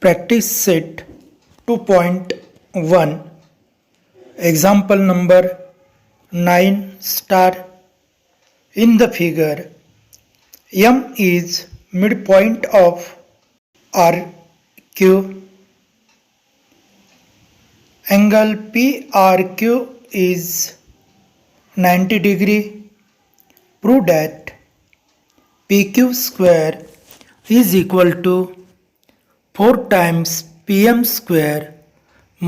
Practice set 2.1 example number 9 star. In the figure, M is midpoint of RQ. Angle PRQ is 90 degree. Prove that PQ square is equal to 4 times PM square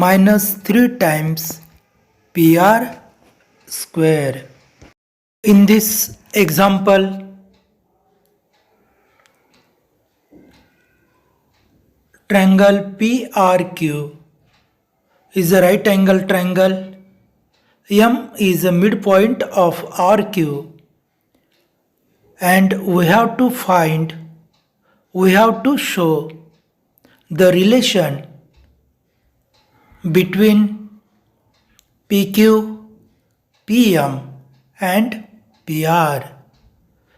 minus 3 times PR square. In this example, triangle PRQ is a right angle triangle. M is a midpoint of RQ, and we have to show the relation between PQ, PM and PR.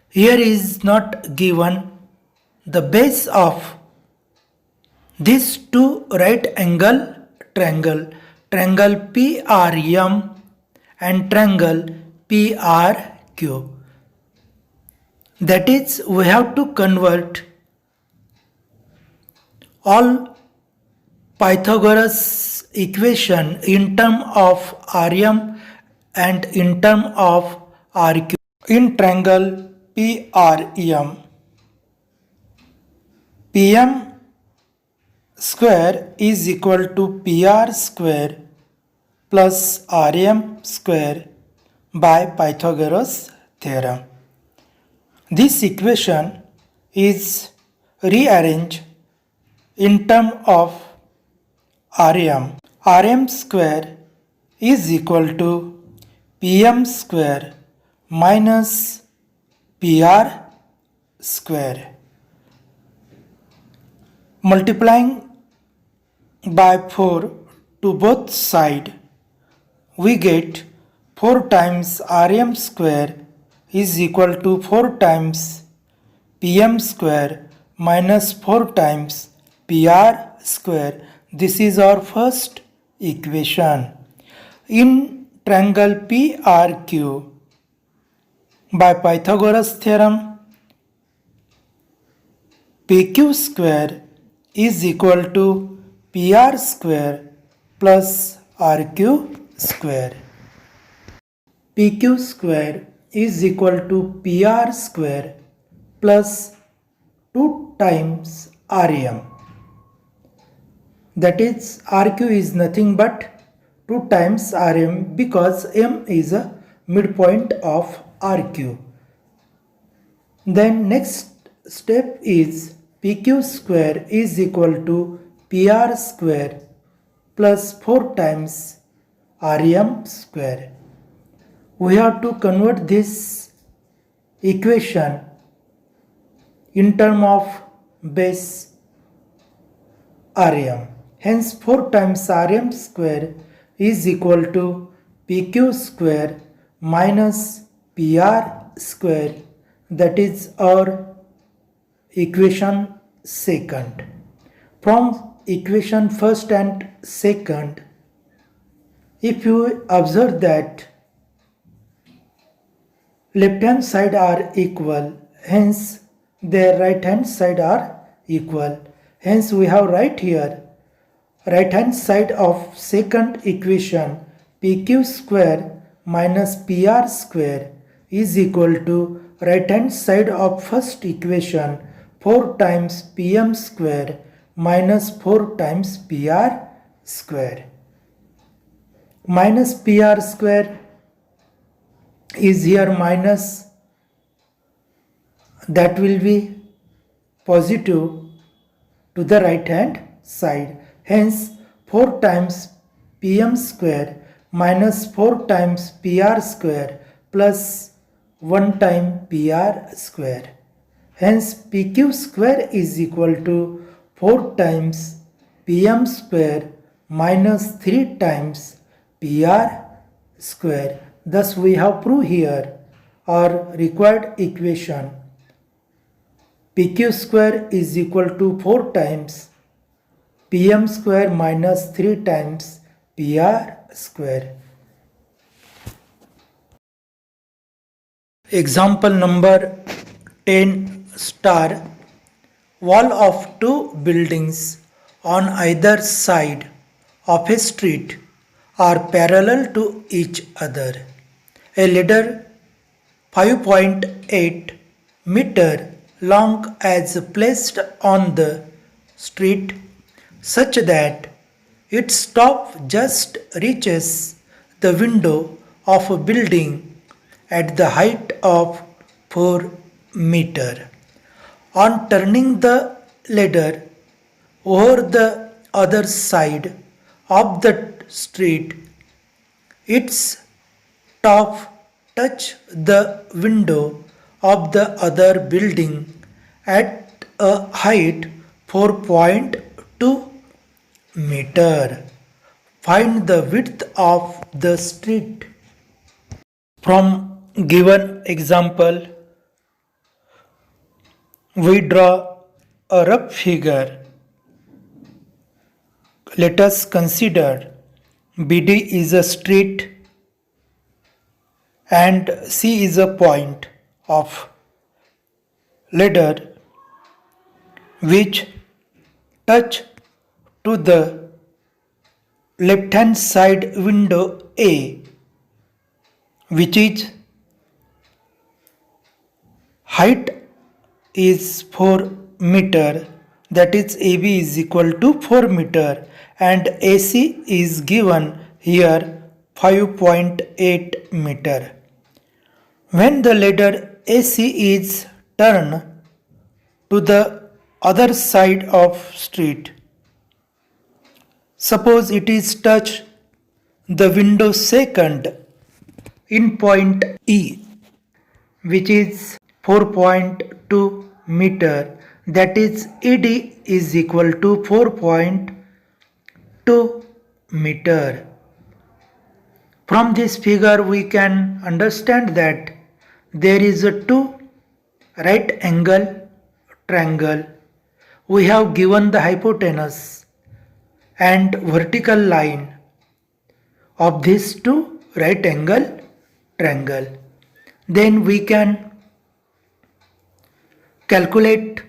Here is not given the base of these two right angle triangle PRM and triangle PRQ. That is, we have to convert all Pythagoras equation in term of RM and in term of RQ. In triangle PRM, PM square is equal to PR square plus RM square by Pythagoras theorem. This equation is rearranged in term of RM. RM square is equal to PM square minus PR square. Multiplying by 4 to both sides, we get 4 times RM square is equal to 4 times PM square minus 4 times PR square. This is our first equation. In triangle PRQ, by Pythagoras theorem, PQ square is equal to PR square plus RQ square. PQ square is equal to PR square plus 2 times RM. That is, RQ is nothing but 2 times RM because M is a midpoint of RQ. Then next step is PQ square is equal to PR square plus 4 times RM square. We have to convert this equation in term of base RM. Hence 4 times RM square is equal to PQ square minus PR square. That is our equation second. From equation first and second, if you observe that left hand side are equal, hence their right hand side are equal. Hence we have right here right hand side of second equation PQ square minus PR square is equal to right hand side of first equation 4 times PM square minus 4 times PR square. Minus PR square is here minus, that will be positive to the right hand side. Hence 4 times PM square minus 4 times PR square plus 1 time PR square. Hence PQ square is equal to 4 times PM square minus 3 times PR square. Thus we have proved here our required equation. PQ square is equal to 4 times pm square minus 3 times pr square. Example number 10 star. Wall of two buildings on either side of a street are parallel to each other. A ladder 5.8 meter long is placed on the street such that its top just reaches the window of a building at the height of 4 meter. On turning the ladder over the other side of the street, its top touch the window of the other building at a height 4.2 meter. Find the width of the street. From given example, we draw a rough figure. Let us consider BD is a street and C is a point of ladder which touch to the left hand side window A, which is height is 4 meter, that is AB is equal to 4 meter, and AC is given here 5.8 meter. When the ladder AC is turned to the other side of street, suppose it is touch the window second in point E, which is 4.2 meter, that is ED is equal to 4.2 meter. From this figure we can understand that there is a two right angle triangle. We have given the hypotenuse and vertical line of these two right angle triangle. Then we can calculate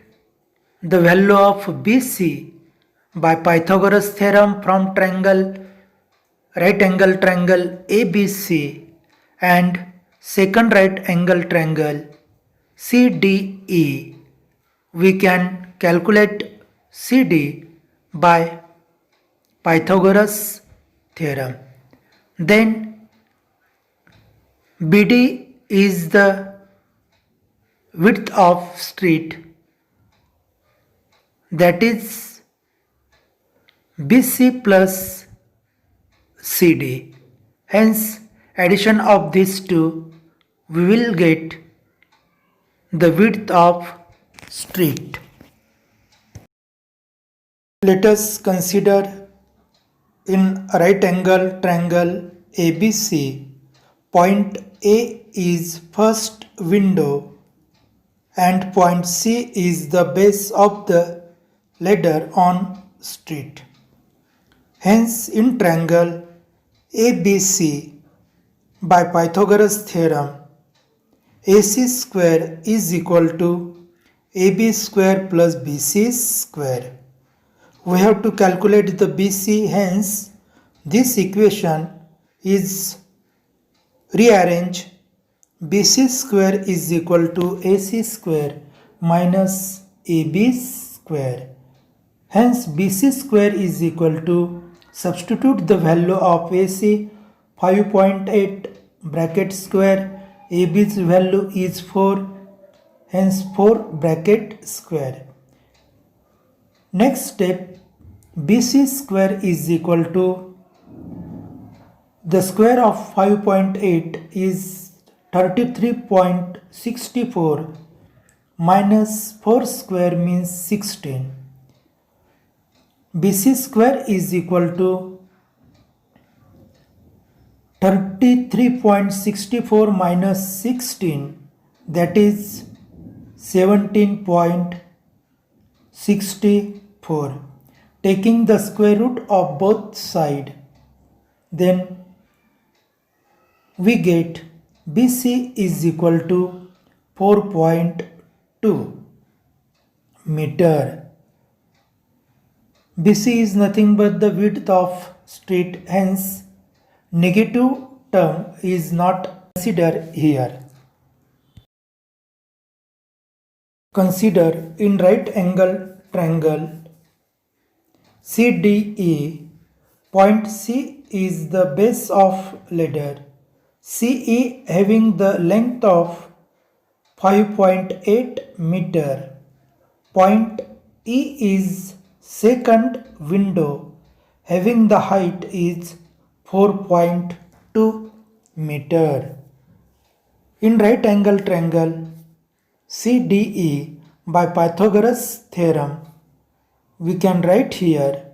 the value of BC by Pythagoras theorem from triangle right angle triangle ABC and second right angle triangle CDE. We can calculate CD by Pythagoras theorem. Then BD is the width of street, that is BC plus CD. Hence, addition of these two, we will get the width of street. Let us consider in right angle triangle ABC, point A is first window and point C is the base of the ladder on street. Hence, in triangle ABC, by Pythagoras theorem, AC square is equal to AB square plus BC square. We have to calculate the BC, hence this equation is rearranged. BC square is equal to AC square minus AB square. Hence BC square is equal to, substitute the value of AC 5.8 bracket square, AB's value is 4, hence 4 bracket square. Next step, BC square is equal to, the square of 5.8 is 33.64 minus 4 square means 16. BC square is equal to 33.64 minus 16, that is 17.64. taking the square root of both sides, then we get BC is equal to 4.2 meter. BC is nothing but the width of street, hence negative term is not considered here. Consider in right angle triangle CDE, point C is the base of ladder. CE having the length of 5.8 meter. Point E is second window having the height is 4.2 meter. In right angle triangle CDE, by Pythagoras theorem, we can write here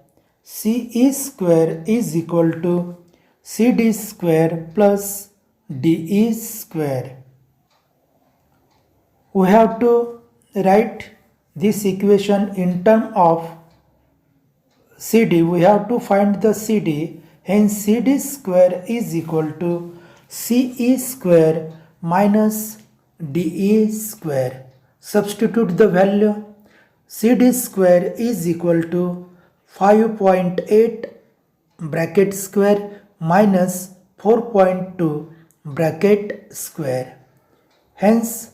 CE square is equal to CD square plus DE square. We have to write this equation in terms of CD. We have to find the CD, hence CD square is equal to CE square minus DE square. Substitute the value. CD square is equal to 5.8 bracket square minus 4.2 bracket square. Hence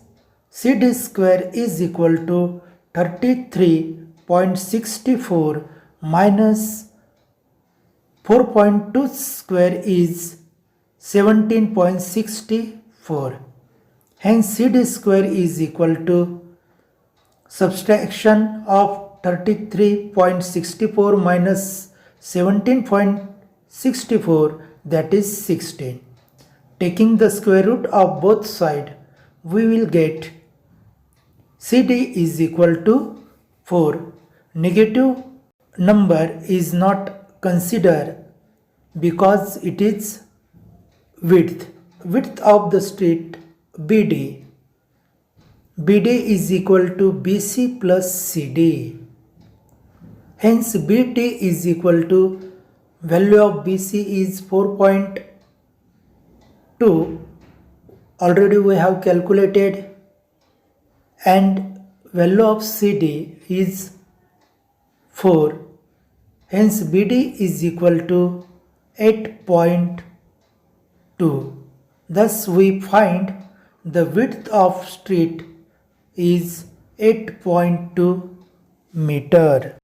CD square is equal to 33.64 minus 4.2 square is 17.64. Hence CD square is equal to subtraction of 33.64 minus 17.64, that is 16. Taking the square root of both sides, we will get CD is equal to 4. Negative number is not considered because it is width of the street BD. BD is equal to BC plus CD. Hence BD is equal to value of BC is 4.2. Already we have calculated, and value of CD is 4. Hence BD is equal to 8.2. Thus we find the width of street is 8.2 meter.